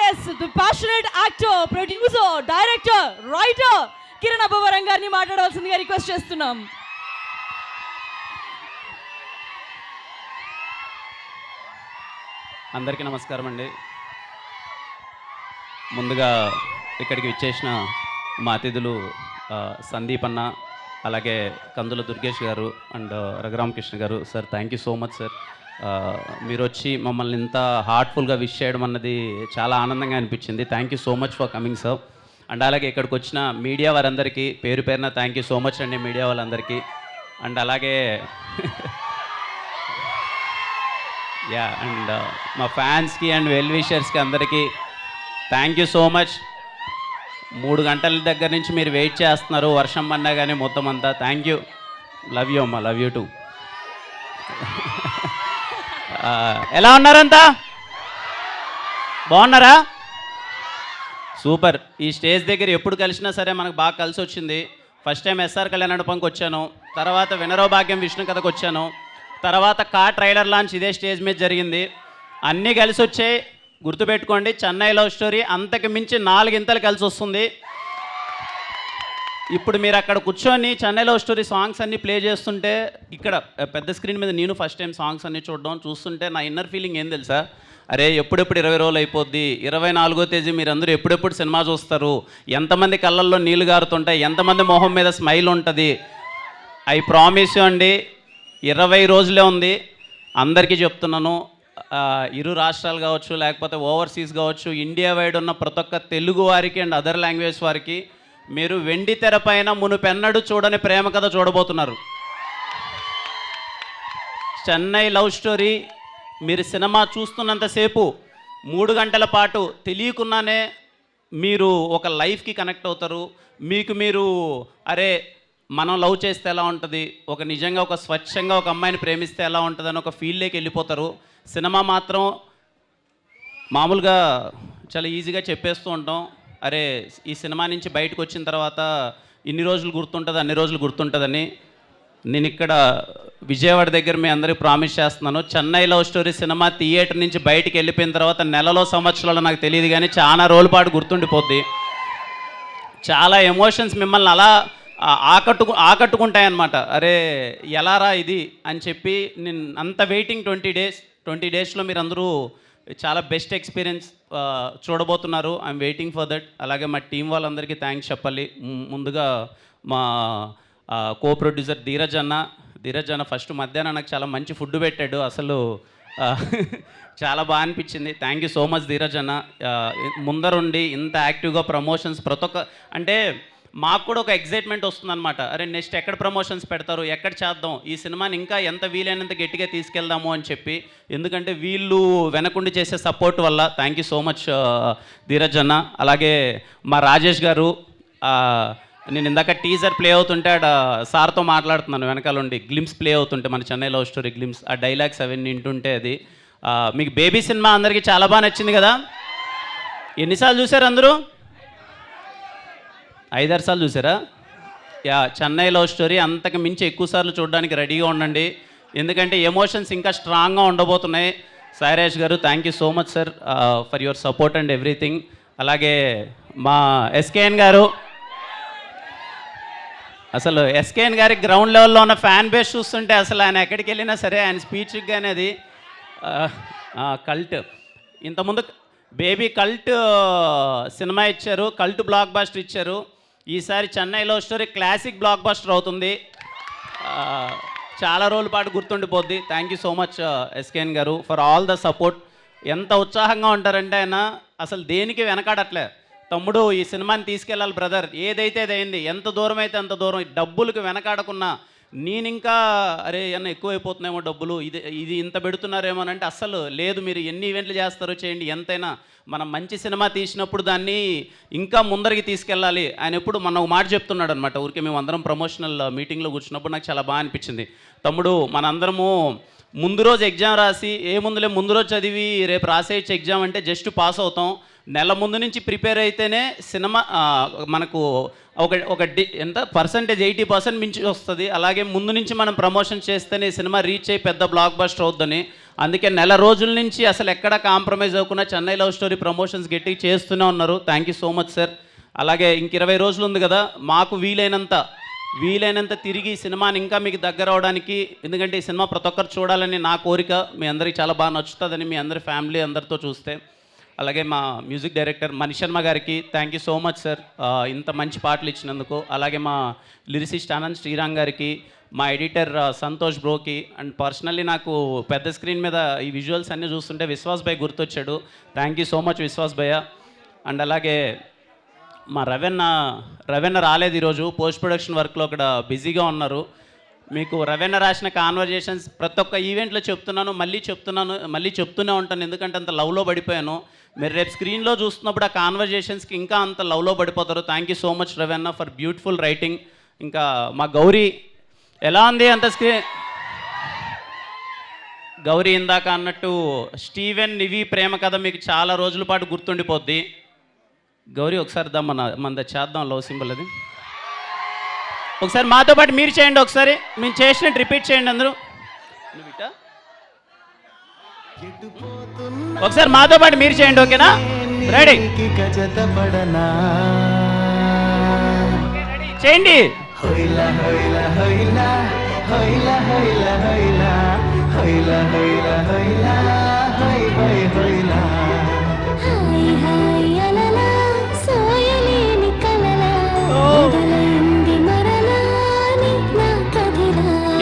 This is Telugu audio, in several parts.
yes, the passionate actor, producer, director, writer Kiran Abbavaram గారిని మాట్లాడాల్సిందిగా రిక్వెస్ట్ చేస్తున్నాం. అందరికీ నమస్కారం అండి. ముందుగా ఇక్కడికి విచ్చేసిన మా అతిథులు సందీప్ అన్న, అలాగే కందుల దుర్గేష్ గారు అండ్ రఘురామకృష్ణ గారు. Sir thank you so much sir. మీరు వచ్చి మమ్మల్ని ఇంత హార్ట్ఫుల్గా విష్ చేయడం అన్నది చాలా ఆనందంగా అనిపించింది. Thank you so much for coming sir. And అలాగే ఇక్కడికి వచ్చిన మీడియా వారందరికీ పేరు పేరున థ్యాంక్ యూ సో మచ్ అండి, మీడియా వాళ్ళందరికీ. అండ్ అలాగే అండ్ మా ఫ్యాన్స్కి అండ్ వెల్ విషర్స్కి అందరికీ థ్యాంక్ యూ సో మచ్. 3 గంటల దగ్గర నుంచి మీరు వెయిట్ చేస్తున్నారు, వర్షం పడినా కానీ మొత్తం అంతా. థ్యాంక్ యూ, లవ్ యూ అమ్మా, లవ్ యూ టూ. ఎలా ఉన్నారంతా? బాగున్నారా? సూపర్. ఈ స్టేజ్ దగ్గర ఎప్పుడు కలిసినా సరే మనకు బాగా కలిసి వచ్చింది. ఫస్ట్ టైం ఎస్ఆర్ కళ్యాణ మండపంకి వచ్చాను, తర్వాత వినరో భాగ్యం విష్ణు కథకు వచ్చాను, తర్వాత ట్రైలర్ లాంచ్ ఇదే స్టేజ్ మీద జరిగింది. అన్నీ కలిసి వచ్చాయి. గుర్తుపెట్టుకోండి, చెన్నై లవ్ స్టోరీ అంతకు మించి 4 ఇంతలు కలిసి వస్తుంది. ఇప్పుడు మీరు అక్కడ కూర్చొని చెన్నై లవ్ స్టోరీ సాంగ్స్ అన్నీ ప్లే చేస్తుంటే, ఇక్కడ పెద్ద స్క్రీన్ మీద నేను ఫస్ట్ టైం సాంగ్స్ అన్నీ చూస్తుంటే నా ఇన్నర్ ఫీలింగ్ ఏం తెలుసా? అరే ఎప్పుడెప్పుడు 20 రోజులు అయిపోద్ది, 24వ తేదీ మీరందరూ ఎప్పుడెప్పుడు సినిమా చూస్తారు, ఎంతమంది కళ్ళల్లో నీళ్లు గారుతుంటాయి, ఎంతమంది మొహం మీద స్మైల్ ఉంటుంది. ఐ ప్రామిస్ యూ అండి, 20 రోజులే ఉంది. అందరికీ చెప్తున్నాను, ఇరు రాష్ట్రాలు కావచ్చు, లేకపోతే ఓవర్సీస్ కావచ్చు, ఇండియా వైడ్ ఉన్న ప్రతి ఒక్క తెలుగు వారికి అండ్ అదర్ లాంగ్వేజ్ వారికి మీరు వెండి తెర పైన మునుపెన్నడూ చూడని ప్రేమ కథ చూడబోతున్నారు. చెన్నై లవ్ స్టోరీ మీరు సినిమా చూస్తున్నంతసేపు 3 గంటల పాటు తెలియకుండానే మీరు ఒక లైఫ్కి కనెక్ట్ అవుతారు. మీకు మీరు అరే మనం లవ్ చేస్తే ఎలా ఉంటుంది, ఒక నిజంగా ఒక స్వచ్ఛంగా ఒక అమ్మాయిని ప్రేమిస్తే ఎలా ఉంటుంది అని ఒక ఫీల్డ్లోకి వెళ్ళిపోతారు. సినిమా మాత్రం మామూలుగా చాలా ఈజీగా చెప్పేస్తూ ఉంటాం, అరే ఈ సినిమా నుంచి బయటకు వచ్చిన తర్వాత ఇన్ని రోజులు గుర్తుంటుంది, అన్ని రోజులు గుర్తుంటుందని. నేను ఇక్కడ విజయవాడ దగ్గర మీ అందరికీ ప్రామిస్ చేస్తున్నాను, Chennai love story cinema theatre నుంచి బయటికి వెళ్ళిపోయిన తర్వాత నెలలో సంవత్సరాలు నాకు తెలియదు కానీ చాలా రోజుల పాటు గుర్తుండిపోద్ది. చాలా ఎమోషన్స్ మిమ్మల్ని అలా ఆకట్టుకుంటాయన్నమాట. అరే ఎలారా ఇది అని చెప్పి నేను అంత వెయిటింగ్ 20 డేస్లో మీరు అందరూ చాలా బెస్ట్ ఎక్స్పీరియన్స్ చూడబోతున్నారు. I'm waiting for that. అలాగే మా టీం వాళ్ళందరికీ థ్యాంక్స్ చెప్పాలి. ముందుగా మా కో ప్రొడ్యూసర్ ధీరజ్ అన్న ఫస్ట్ మధ్యాహ్నం నాకు చాలా మంచి ఫుడ్ పెట్టాడు. అసలు చాలా బాగా అనిపించింది. Thank you so much Dheeraj అన్న. ముందరుండి ఇంత యాక్టివ్గా ప్రమోషన్స్ ప్రతి ఒక్క అంటే మాకు కూడా ఒక ఎగ్జైట్మెంట్ వస్తుందన్నమాట. అరే నెక్స్ట్ ఎక్కడ ప్రమోషన్స్ పెడతారు, ఎక్కడ చేద్దాం, ఈ సినిమాని ఇంకా ఎంత వీలైనంత గట్టిగా తీసుకెళ్దాము అని చెప్పి. ఎందుకంటే వీళ్ళు వెనకుండి చేసే సపోర్ట్ వల్ల. Thank you so much Dheeraj అన్న. అలాగే మా రాజేష్ గారు, నేను ఇందాక టీజర్ ప్లే అవుతుంటే సార్తో మాట్లాడుతున్నాను, వెనకాల ఉండి గ్లిమ్స్ ప్లే అవుతుంటే మన చెన్నై లవ్ స్టోరీ గ్లిమ్స్, ఆ డైలాగ్స్ అవన్నీ వింటుంటే అది మీకు బేబీ సినిమా అందరికీ చాలా బాగా నచ్చింది కదా? ఎన్నిసార్లు చూసారు అందరూ? 5-6 సార్లు చూసారా? చెన్నై లవ్ స్టోరీ అంతకు మించి ఎక్కువ సార్లు చూడడానికి రెడీగా ఉండండి, ఎందుకంటే ఎమోషన్స్ ఇంకా స్ట్రాంగ్గా ఉండబోతున్నాయి. సాయిరాజ్ గారు thank you so much sir for your support and everything. అలాగే మా ఎస్కేఎన్ గారు, అసలు ఎస్కేఎన్ గారి గ్రౌండ్ లెవెల్లో ఉన్న ఫ్యాన్ బేస్ చూస్తుంటే అసలు ఆయన ఎక్కడికి వెళ్ళినా సరే ఆయన స్పీచ్కి కానీ అది కల్ట్. ఇంతకుముందు బేబీ కల్ట్ సినిమా ఇచ్చారు, కల్ట్ బ్లాక్ బాస్టర్ ఇచ్చారు. ఈసారి Chennai love story classic blockbuster అవుతుంది, చాలా రోజుల పాటు గుర్తుండిపోద్ది. Thank you so much SKN garu for all the support. ఎంత ఉత్సాహంగా ఉంటారంటే ఆయన అసలు దేనికి వెనకాడట్లే. తమ్ముడు ఈ సినిమాని తీసుకెళ్ళాలి బ్రదర్, ఏదైతే అదైంది, ఎంత దూరం అయితే అంత దూరం, డబ్బులకు వెనకాడకున్నా. నేను ఇంకా అరే ఏమన్నా ఎక్కువైపోతున్నాయేమో డబ్బులు, ఇది ఇంత పెడుతున్నారేమో అంటే అస్సలు లేదు. మీరు ఎన్ని ఈవెంట్లు చేస్తారో చేయండి, ఎంతైనా మనం మంచి సినిమా తీసినప్పుడు దాన్ని ఇంకా ముందరికి తీసుకెళ్ళాలి. ఆయన ఎప్పుడు మన ఒక మాట చెప్తున్నాడు అనమాట. ఊరికే మేము అందరం ప్రమోషనల్ మీటింగ్లో కూర్చున్నప్పుడు నాకు చాలా బాగా అనిపించింది. తమ్ముడు మనందరము ముందు రోజు ఎగ్జామ్ రాసి ఏముందులే ముందు రోజు చదివి రేపు రాసేయచ్చు ఎగ్జామ్ అంటే జస్ట్ పాస్ అవుతాం. నెల ముందు నుంచి ప్రిపేర్ అయితేనే సినిమా మనకు ఎంత పర్సంటేజ్ 80% మించి వస్తుంది. అలాగే ముందు నుంచి మనం ప్రమోషన్ చేస్తేనే సినిమా రీచ్ అయ్యి పెద్ద బ్లాక్ బస్టర్ అవుద్దని, అందుకే నెల రోజుల నుంచి అసలు ఎక్కడ కాంప్రమైజ్ అవ్వకుండా చెన్నై లవ్ స్టోరీ ప్రమోషన్స్ గట్టిగా చేస్తూనే ఉన్నారు. Thank you so much sir. అలాగే ఇంక 20 రోజులు ఉంది కదా, మాకు వీలైనంత తిరిగి సినిమాని ఇంకా మీకు దగ్గర అవడానికి, ఎందుకంటే ఈ సినిమా ప్రతి ఒక్కరు చూడాలని నా కోరిక. మీ అందరికీ చాలా బాగా నచ్చుతుందని మీ అందరి ఫ్యామిలీ అందరితో చూస్తే. అలాగే మా మ్యూజిక్ డైరెక్టర్ మణిశర్మ గారికి thank you so much sir, ఇంత మంచి పాటలు ఇచ్చినందుకు. అలాగే మా లిరిసిస్ట్ ఆనంద్ శ్రీరామ్ గారికి, మా ఎడిటర్ సంతోష్ బ్రోకి, అండ్ పర్సనల్లీ నాకు పెద్ద స్క్రీన్ మీద ఈ విజువల్స్ అన్నీ చూస్తుంటే విశ్వాస్ భయ్ గుర్తొచ్చాడు. Thank you so much Vishwas భయ్య. అండ్ అలాగే మా రవెన్న రాలేదు ఈరోజు, పోస్ట్ ప్రొడక్షన్ వర్క్లో అక్కడ బిజీగా ఉన్నారు. మీకు రవెన్న రాసిన కాన్వర్జేషన్స్ ప్రతి ఒక్క ఈవెంట్లో మళ్ళీ చెప్తూనే ఉంటాను, ఎందుకంటే అంత లవ్లో పడిపోయాను. మీరు రేపు స్క్రీన్లో చూస్తున్నప్పుడు ఆ కాన్వర్జేషన్స్కి ఇంకా అంత లవ్లో పడిపోతారు. Thank you so much Ravanna for beautiful writing. ఇంకా మా గౌరీ ఎలా ఉంది అంత గౌరీ ఇందాక అన్నట్టు స్టీవెన్ నివి ప్రేమ కథ మీకు చాలా రోజుల పాటు గుర్తుండిపోద్ది. గౌరీ ఒకసారి మన చేద్దాం లవ్ సింబల్ అది. ఒకసారి మాతో పాటు మీరు చేయండి, ఒకసారి మేము చేసినట్టు రిపీట్ చేయండి అందరూ. ఒకసారి మాతో పాటు మీరు చేయండి, ఓకేనా? రెడీ చేయండి.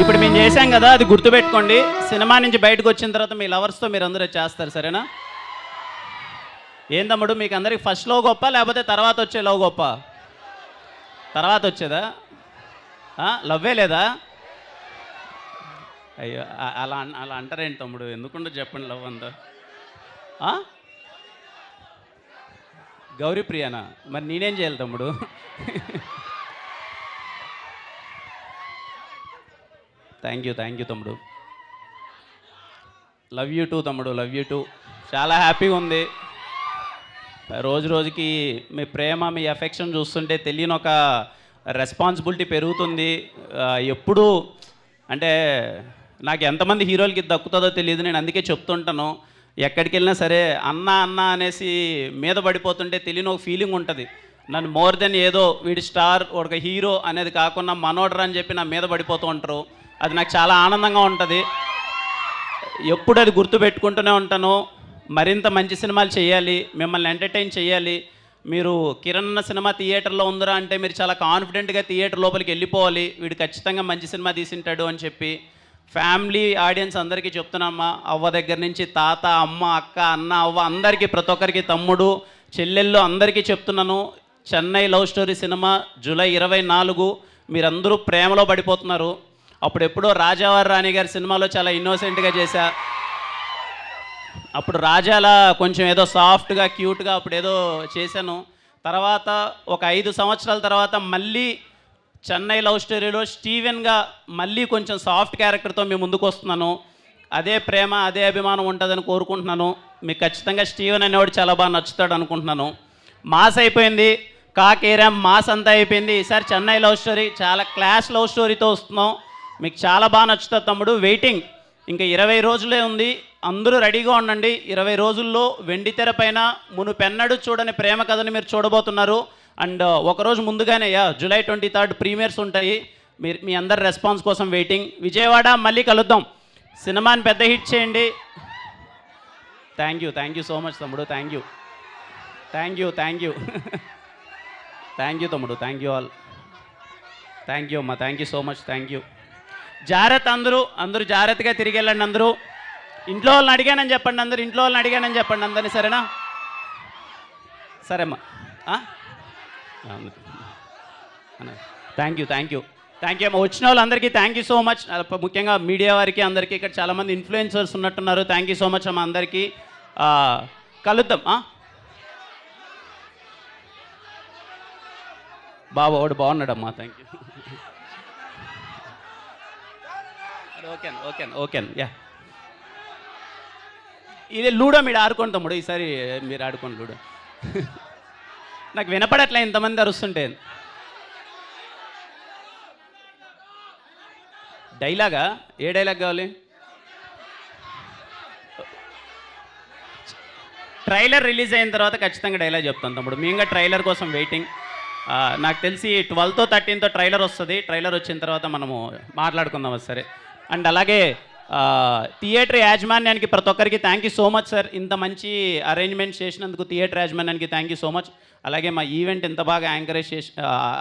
ఇప్పుడు మేము చేశాం కదా, అది గుర్తుపెట్టుకోండి. సినిమా నుంచి బయటకు వచ్చిన తర్వాత మీ లవర్స్తో మీరు అందరూ చేస్తారు, సరేనా? ఏం తమ్ముడు, మీకు అందరికి ఫస్ట్ లవ్ గొప్ప లేకపోతే తర్వాత వచ్చే లవ్ గొప్ప? తర్వాత వచ్చేదా? లవ్వే లేదా? అయ్యో అలా అంటారేంటి తమ్ముడు, ఎందుకుంటో చెప్పండి లవ్ అంతా. గౌరీ ప్రియానా? మరి నేనేం చేయాలి తమ్ముడు? థ్యాంక్ యూ తమ్ముడు. లవ్ యూ టూ తమ్ముడు, లవ్ యూ టూ. చాలా హ్యాపీగా ఉంది. రోజుకి మీ ప్రేమ, మీ ఎఫెక్షన్ చూస్తుంటే తెలియని ఒక రెస్పాన్సిబిలిటీ పెరుగుతుంది. ఎప్పుడు అంటే నాకు ఎంతమంది హీరోలకి దక్కుతుందో తెలియదు, నేను అందుకే చెప్తుంటాను. ఎక్కడికి వెళ్ళినా సరే అన్న అనేసి మీద పడిపోతుంటే తెలియని ఒక ఫీలింగ్ ఉంటుంది. నన్ను మోర్ దెన్ ఏదో వీడి స్టార్ ఒక హీరో అనేది కాకుండా మనోడర్ అని చెప్పి నా మీద పడిపోతూ ఉంటారు. అది నాకు చాలా ఆనందంగా ఉంటుంది. ఎప్పుడు అది గుర్తుపెట్టుకుంటూనే ఉంటాను. మరింత మంచి సినిమాలు చేయాలి, మిమ్మల్ని ఎంటర్టైన్ చేయాలి. మీరు కిరణ్ సినిమా థియేటర్లో ఉందిరా అంటే మీరు చాలా కాన్ఫిడెంట్గా థియేటర్ లోపలికి వెళ్ళిపోవాలి, వీడు ఖచ్చితంగా మంచి సినిమా తీసింటాడు అని చెప్పి. ఫ్యామిలీ ఆడియన్స్ అందరికీ చెప్తున్నామ్మా, అవ్వ దగ్గర నుంచి తాత, అమ్మ, అక్క, అన్న, అవ్వ అందరికీ, ప్రతి ఒక్కరికి, తమ్ముడు, చెల్లెళ్ళు అందరికీ చెప్తున్నాను. Chennai love story cinema July 24 మీరందరూ ప్రేమలో పడిపోతున్నారు. అప్పుడెప్పుడో రాజావారి రాణి గారి సినిమాలో చాలా ఇన్నోసెంట్గా చేశా. అప్పుడు రాజాలా కొంచెం ఏదో సాఫ్ట్గా క్యూట్గా అప్పుడు ఏదో చేశాను. తర్వాత ఒక 5 సంవత్సరాల తర్వాత మళ్ళీ చెన్నై లవ్ స్టోరీలో స్టీవెన్గా మళ్ళీ కొంచెం సాఫ్ట్ క్యారెక్టర్తో మేము ముందుకు వస్తున్నాను. అదే ప్రేమ, అదే అభిమానం ఉంటుందని కోరుకుంటున్నాను. మీకు ఖచ్చితంగా స్టీవెన్ అనేవాడు చాలా బాగా నచ్చుతాడు అనుకుంటున్నాను. మాస్ అయిపోయింది, కాకేరాం మాస్ అంతా అయిపోయింది. ఈసారి చెన్నై లవ్ స్టోరీ చాలా క్లాస్ లవ్ స్టోరీతో వస్తున్నాం. మీకు చాలా బాగా నచ్చుతుంది తమ్ముడు. వెయిటింగ్, ఇంకా 20 రోజులే ఉంది, అందరూ రెడీగా ఉండండి. 20 రోజుల్లో వెండితెర పైన మునుపెన్నడూ చూడని ప్రేమ కథని మీరు చూడబోతున్నారు. అండ్ ఒకరోజు ముందుగానే జూలై 23 ప్రీమియర్స్ ఉంటాయి. మీ అందరి రెస్పాన్స్ కోసం వెయిటింగ్. విజయవాడ మళ్ళీ కలుద్దాం. సినిమాని పెద్ద హిట్ చేయండి. థ్యాంక్ యూ సో మచ్ తమ్ముడు. థ్యాంక్ యూ తమ్ముడు. Thank you all. Thank you అమ్మా. Thank you so much. Thank you. జాగ్రత్త, అందరూ జాగ్రత్తగా తిరిగి వెళ్ళండి. అందరూ ఇంట్లో వాళ్ళని అడిగానని చెప్పండి. అందరినీ, సరేనా? సరేమ్మా. థ్యాంక్ యూ అమ్మా. వచ్చిన వాళ్ళందరికీ థ్యాంక్ యూ సో మచ్. ముఖ్యంగా మీడియా వారికి అందరికీ, ఇక్కడ చాలామంది ఇన్ఫ్లుయెన్సర్స్ ఉన్నట్టున్నారు. థ్యాంక్ యూ సో మచ్ అమ్మా అందరికీ. కలుద్దాం. వాడు బాగున్నాడమ్మా. Thank you. ఓకే. యా. ఇదే లూడో మీరు ఆడుకోండి తమ్ముడు, ఈసారి మీరు ఆడుకోండి లూడో. నాకు వినపడట్లే ఇంతమంది అరుస్తుంటే. డైలాగా? ఏ డైలాగ్ కావాలి? ట్రైలర్ రిలీజ్ అయిన తర్వాత ఖచ్చితంగా డైలాగ్ చెప్తాను తమ్ముడు. మేము ఇంకా ట్రైలర్ కోసం వెయిటింగ్. నాకు తెలిసి 12తో 13తో ట్రైలర్ వస్తుంది. ట్రైలర్ వచ్చిన తర్వాత మనము మాట్లాడుకుందాం సరే. అండ్ అలాగే థియేటర్ యాజమాన్యానికి ప్రతి ఒక్కరికి thank you so much sir. ఇంత మంచి అరేంజ్మెంట్స్ చేసినందుకు థియేటర్ యాజమాన్యానికి థ్యాంక్ యూ సో మచ్. అలాగే మా ఈవెంట్ ఇంత బాగా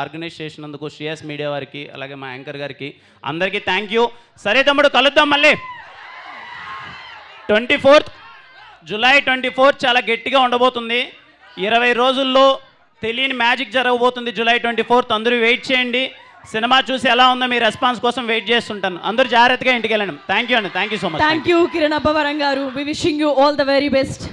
ఆర్గనైజ్ చేసినందుకు శ్రేయస్ మీడియా వారికి, అలాగే మా యాంకర్ గారికి అందరికీ థ్యాంక్ యూ. సరే తమ్ముడు, కలుద్దాం మళ్ళీ. 24th జూలై 24th చాలా గట్టిగా ఉండబోతుంది. 20 రోజుల్లో తెలియని మ్యాజిక్ జరగబోతుంది. జూలై 24th అందరూ వెయిట్ చేయండి. సినిమా చూసి ఎలా ఉందో మీ రెస్పాన్స్ కోసం వెయిట్ చేస్తుంటాను. అందరూ జాగ్రత్తగా ఇంటికి వెళ్ళండి. థ్యాంక్ యూ అండి. Thank you so much. Thank you Kiran Abbavaram garu. We wishing you all the very best.